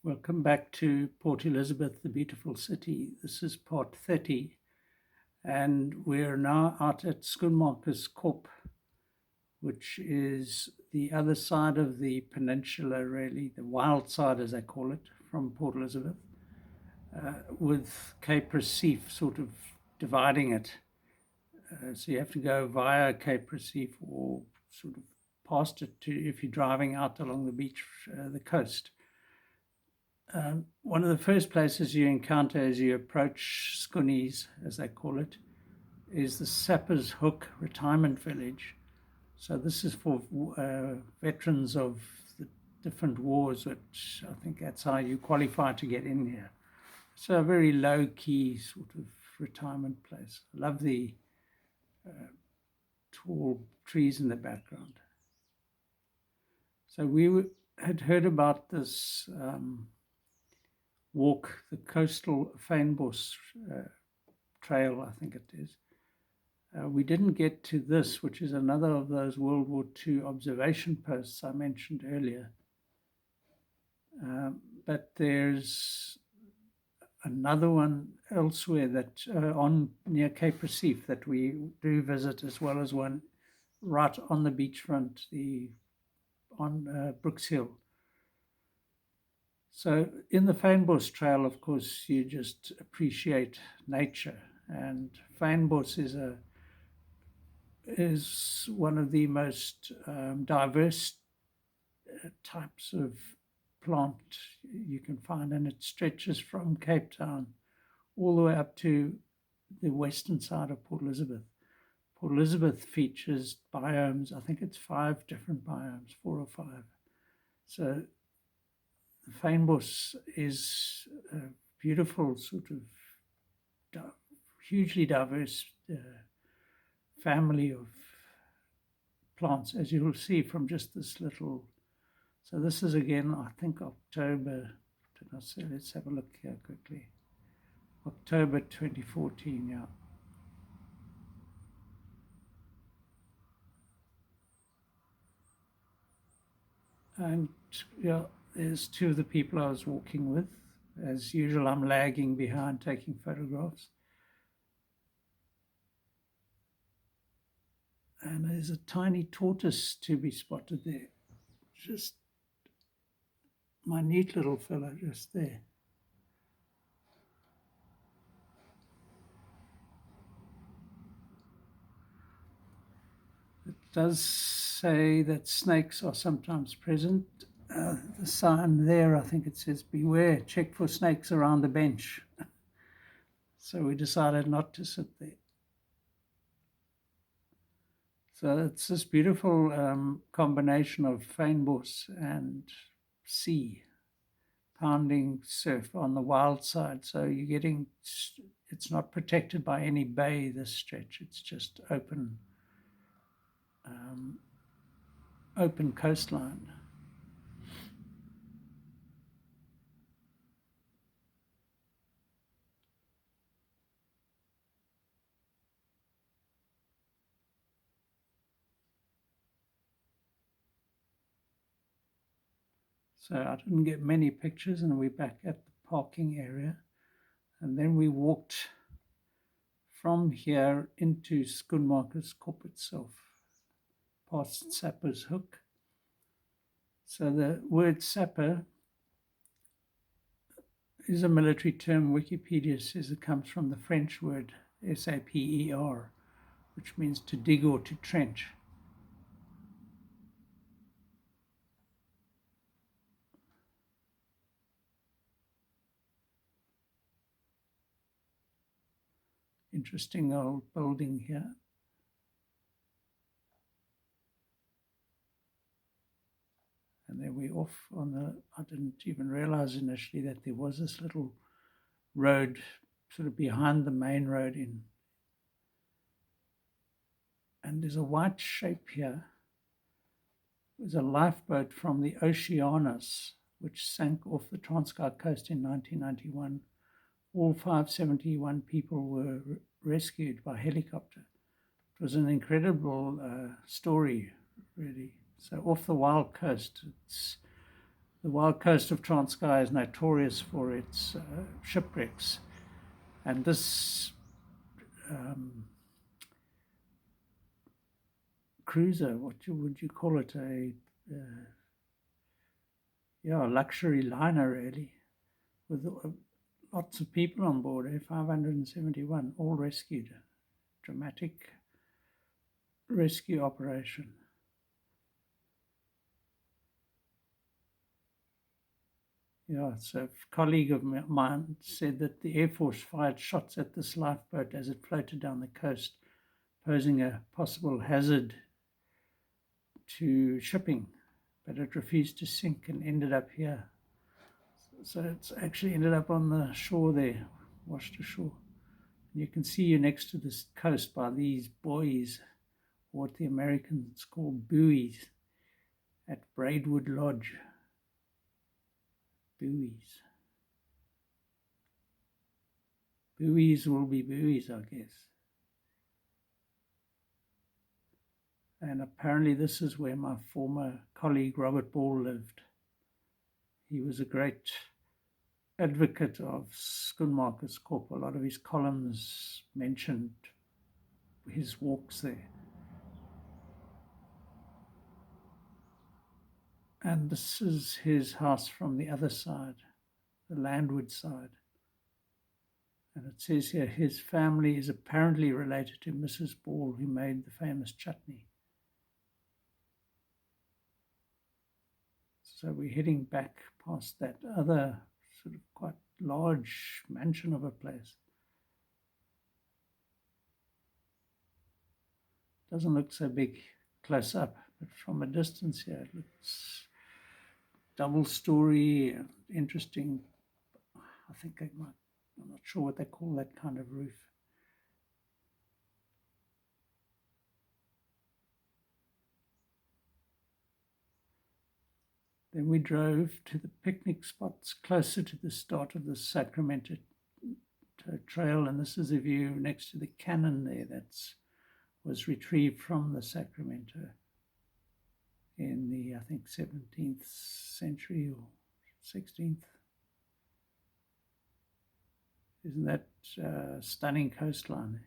Welcome back to Port Elizabeth, the beautiful city. This is part 30, and we're now out at Schoenmakerskop, which is the other side of the peninsula, really, the wild side, as they call it, from Port Elizabeth, with Cape Recife sort of dividing it. So you have to go via Cape Recife or sort of past it if you're driving out along the beach, the coast. One of the first places you encounter as you approach Skunies, as they call it, is the Sappers Hook Retirement Village. So this is for veterans of the different wars, which I think that's how you qualify to get in here. It's a very low-key sort of retirement place. I love the tall trees in the background. So we had heard about this walk, the coastal fynbos trail, I think it is. We didn't get to this, which is another of those World War II observation posts I mentioned earlier. But there's another one elsewhere that near Cape Recife that we do visit, as well as one right on the beachfront, on Brooks Hill. So in the fynbos trail, of course, you just appreciate nature, and fynbos is one of the most diverse types of plant you can find, and it stretches from Cape Town all the way up to the western side of Port Elizabeth. Port Elizabeth features biomes, I think it's 5 different biomes, 4 or 5. So the fynbos is a beautiful sort of hugely diverse family of plants, as you will see from just this little. So this is again, I think October, did I say? Let's have a look here quickly. October 2014, yeah. And yeah, there's 2 of the people I was walking with. As usual, I'm lagging behind taking photographs. And there's a tiny tortoise to be spotted there. Just my neat little fellow just there. It does say that snakes are sometimes present. The sign there, I think it says, beware, check for snakes around the bench. So we decided not to sit there. So it's this beautiful combination of fynbos and sea, pounding surf on the wild side. So you're getting, it's not protected by any bay, this stretch. It's just open coastline. So I didn't get many pictures, and we're back at the parking area. And then we walked from here into Schoenmakerskop itself, past Sapper's Hook. So the word sapper is a military term. Wikipedia says it comes from the French word saper, which means to dig or to trench. Interesting old building here. And then we're off on I didn't even realize initially that there was this little road sort of behind the main road in. And there's a white shape here. There's a lifeboat from the Oceanus, which sank off the Transkei coast in 1991. All 571 people were rescued by helicopter. It was an incredible story, really. So off the wild coast, The wild coast of Transkei is notorious for its shipwrecks, and this cruiser, would you call it, a luxury liner really, with lots of people on board, 571, all rescued. Dramatic rescue operation. Yeah, so a colleague of mine said that the Air Force fired shots at this lifeboat as it floated down the coast, posing a possible hazard to shipping, but it refused to sink and ended up here. So it's actually ended up on the shore there, washed ashore. And you can see you're next to this coast by these buoys, what the Americans call buoys, at Braidwood Lodge. Buoys. Buoys will be buoys, I guess. And apparently this is where my former colleague Robert Ball lived. He was a great advocate of Schoenmakerskop. A lot of his columns mentioned his walks there. And this is his house from the other side, the landward side. And it says here, his family is apparently related to Mrs. Ball, who made the famous chutney. So we're heading back past that other sort of quite large mansion of a place. Doesn't look so big close up, but from a distance here it looks double-story, interesting. I think I'm not sure what they call that kind of roof. Then we drove to the picnic spots closer to the start of the Sacramento Trail, and this is a view next to the cannon there that was retrieved from the Sacramento in the, I think, 17th century or 16th. Isn't that stunning coastline?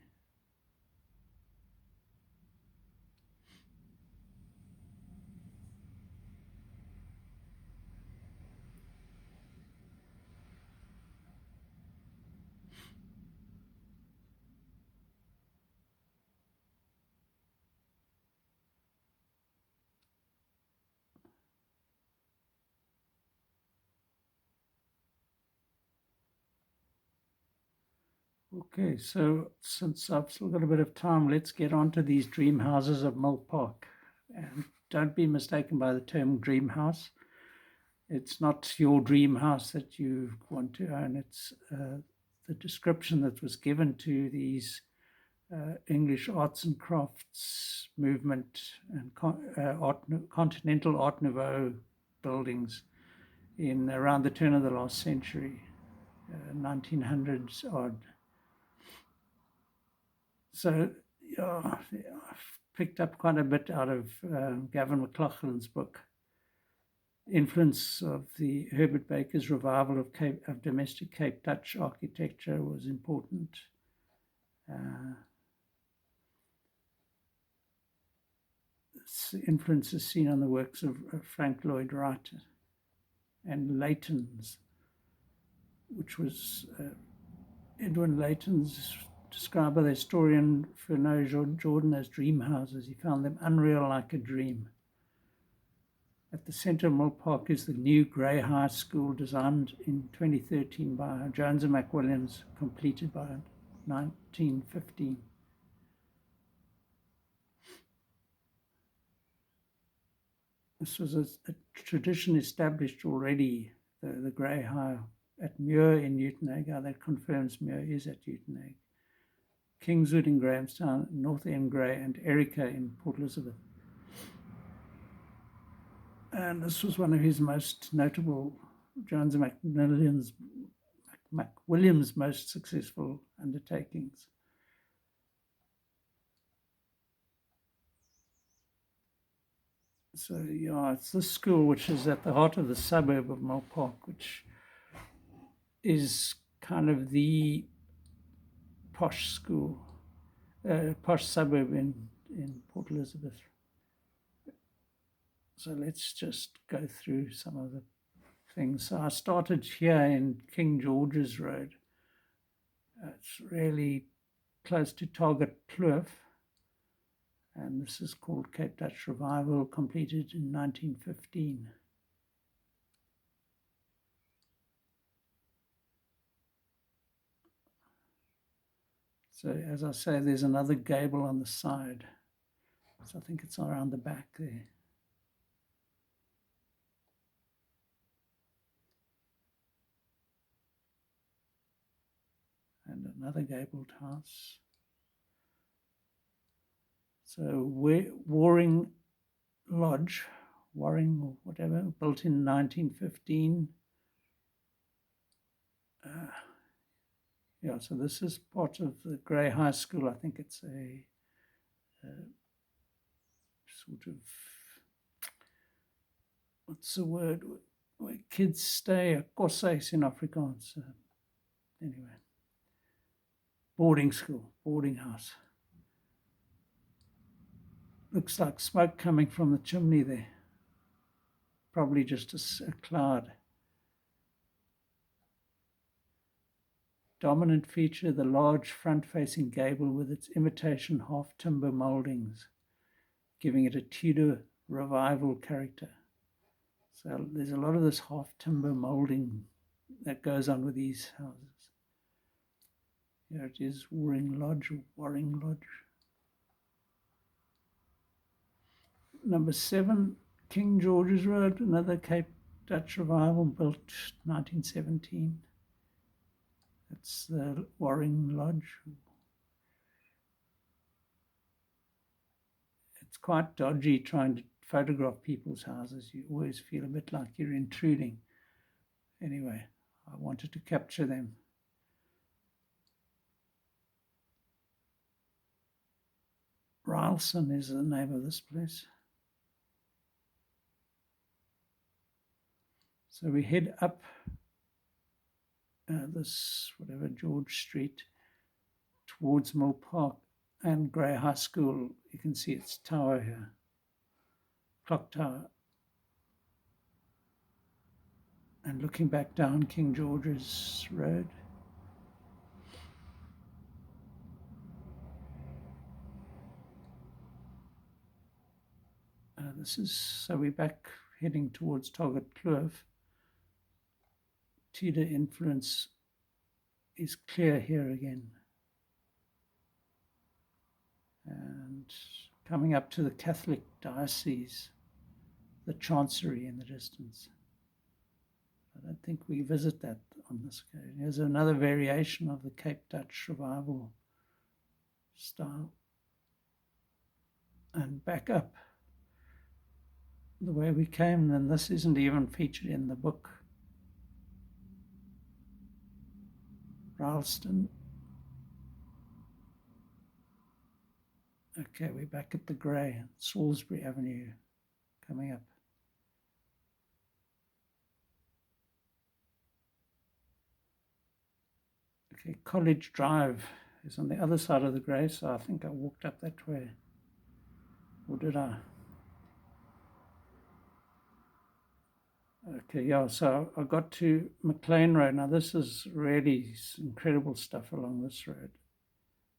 Okay, so since I've still got a bit of time, let's get on to these dream houses of Mill Park. And don't be mistaken by the term dream house. It's not your dream house that you want to own. It's the description that was given to these English arts and crafts movement and continental Art Nouveau buildings in around the turn of the last century, 1900s odd. So yeah, I've picked up quite a bit out of Gavin McLaughlin's book. Influence of the Herbert Baker's revival of domestic Cape Dutch architecture was important. This influence is seen on the works of Frank Lloyd Wright and Leighton's, which was Edwin Leighton's described by the historian Fernand Jordan as dream houses. He found them unreal like a dream. At the centre of Mill Park is the new Grey High School, designed in 2013 by Jones and McWilliams, completed by 1915. This was a tradition established already, the Grey High at Muir in Newtownarga. That confirms Muir is at Newtownarga. Kingswood in Grahamstown, North End Grey, and Erica in Port Elizabeth. And this was one of his most notable, Jones and McWilliams' most successful undertakings. So, yeah, it's this school which is at the heart of the suburb of Mill Park, which is kind of the posh school, posh suburb in Port Elizabeth. So let's just go through some of the things. So I started here in King George's Road. It's really close to Target Kloof. And this is called Cape Dutch Revival, completed in 1915. So as I say, there's another gable on the side. So I think it's around the back there. And another gabled house. So Waring Lodge, Waring or whatever, built in 1915. Yeah, so this is part of the Grey High School. I think it's a sort of, what's the word, where kids stay, a koshuis in Afrikaans. Anyway, boarding school, boarding house. Looks like smoke coming from the chimney there. Probably just a cloud. Dominant feature, the large front-facing gable with its imitation half-timber mouldings, giving it a Tudor revival character. So there's a lot of this half-timber moulding that goes on with these houses. Here it is, Waring Lodge. Number 7, King George's Road, another Cape Dutch revival, built 1917. That's the Waring Lodge. It's quite dodgy trying to photograph people's houses. You always feel a bit like you're intruding. Anyway, I wanted to capture them. Rylson is the name of this place. So we head up this, whatever, George Street towards Mill Park and Grey High School. You can see its tower here, clock tower. And looking back down King George's Road. So we're back heading towards Target Kloof. Tudor influence is clear here again. And coming up to the Catholic diocese, the chancery in the distance. I don't think we visit that on this occasion. Here's another variation of the Cape Dutch revival style. And back up the way we came, and this isn't even featured in the book. Ralston. Okay, we're back at the Grey, Salisbury Avenue coming up. Okay, College Drive is on the other side of the Grey, so I think I walked up that way. Or did I? Okay, yeah, so I got to McLean Road. Now this is really incredible stuff along this road.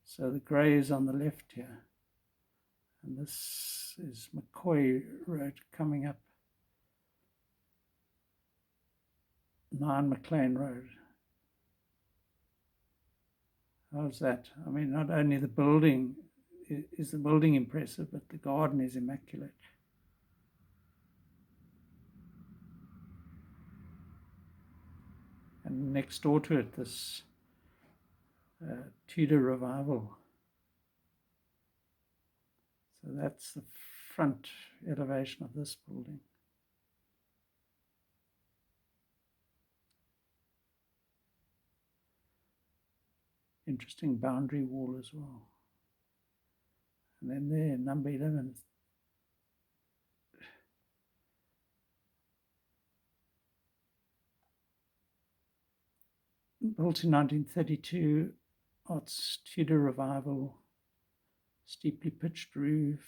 So the Grey is on the left here. And this is McCoy Road coming up. 9 McLean Road. How's that? I mean, not only the building, is the building impressive, but the garden is immaculate. And next door to it, this Tudor revival. So that's the front elevation of this building. Interesting boundary wall as well. And then there, number 11. built in 1932, Arts Tudor Revival, steeply pitched roof,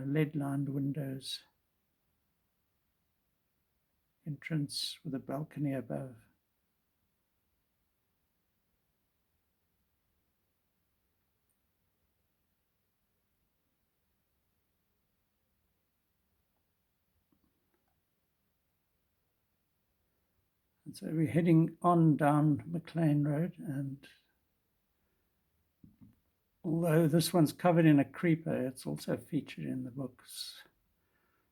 lead-lined windows, entrance with a balcony above. And so we're heading on down McLean Road, and although this one's covered in a creeper, it's also featured in the books.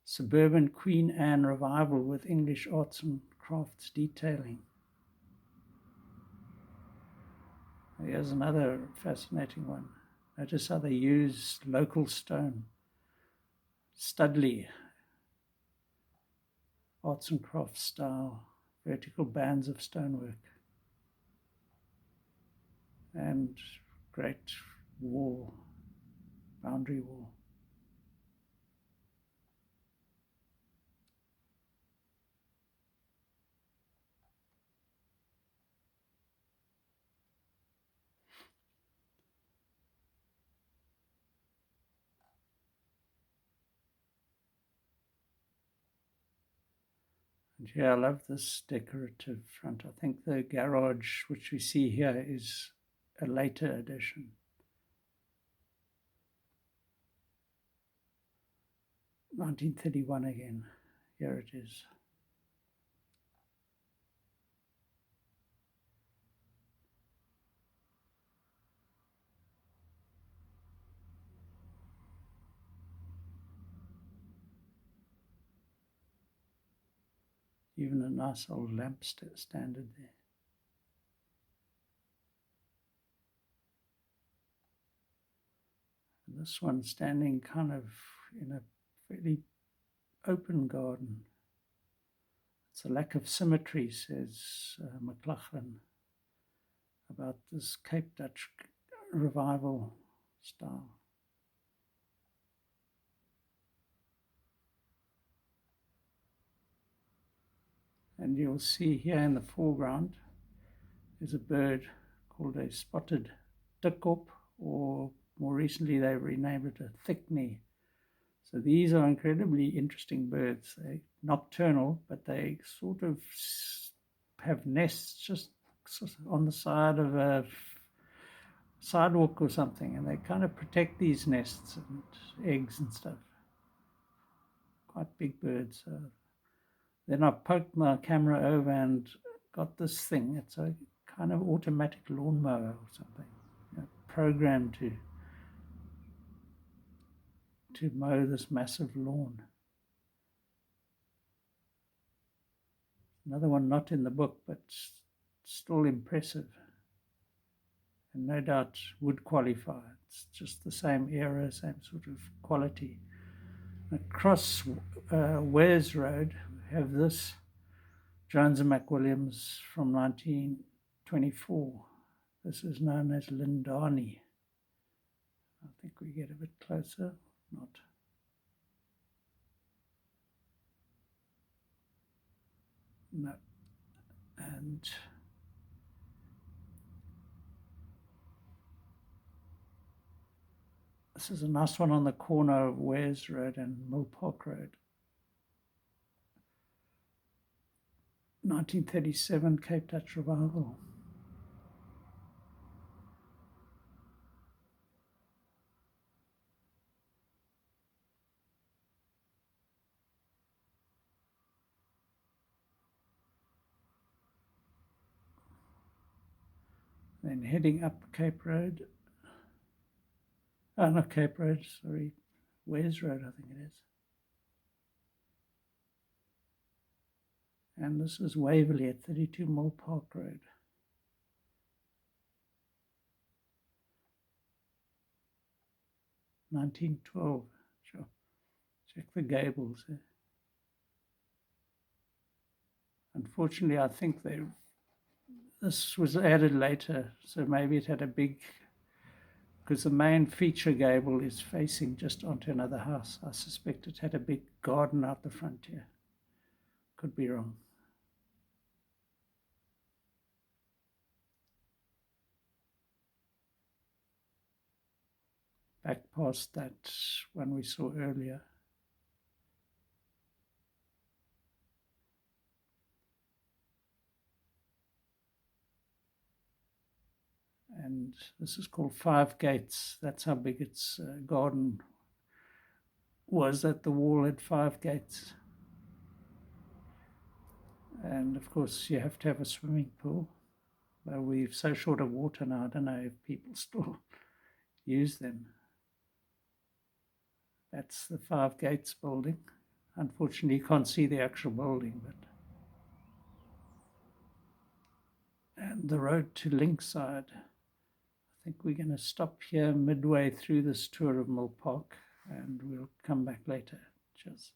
Suburban Queen Anne revival with English arts and crafts detailing. Here's another fascinating one. Notice how they use local stone. Studley, arts and crafts style, vertical bands of stonework, and great wall, boundary wall. And yeah, I love this decorative front. I think the garage, which we see here, is a later addition. 1931 again. Here it is. Even a nice old lamp standard there. And this one standing kind of in a fairly open garden. It's a lack of symmetry, says McLachlan, about this Cape Dutch revival style. And you'll see here in the foreground is a bird called a spotted dikkop, or more recently they've renamed it a thickney. So these are incredibly interesting birds. They're nocturnal, but they sort of have nests just on the side of a sidewalk or something, and they kind of protect these nests and eggs and stuff. Quite big birds. Then I poked my camera over and got this thing. It's a kind of automatic lawnmower or something, programmed to mow this massive lawn. Another one not in the book, but still impressive, and no doubt would qualify. It's just the same era, same sort of quality. Across Wares Road, we have this Jones and McWilliams from 1924. This is known as Lindani. I think we get a bit closer. Not. No. And this is a nice one on the corner of Wares Road and Mill Park Road. 1937 Cape Dutch Revival. Then heading up Cape Road. Oh, not Cape Road, sorry. Wares Road, I think it is. And this is Waverley at 32 Mill Park Road. (1912). Sure. Check the gables. Unfortunately, I think this was added later, so maybe it had a big, because the main feature gable is facing just onto another house. I suspect it had a big garden out the front here. Could be wrong. back past that one we saw earlier. And this is called Five Gates. That's how big its garden was, that the wall had 5 gates. And of course, you have to have a swimming pool. But we're so short of water now, I don't know if people still use them. That's the Five Gates building. Unfortunately, you can't see the actual building, but. And the road to Linkside. I think we're going to stop here midway through this tour of Mill Park, and we'll come back later. Cheers.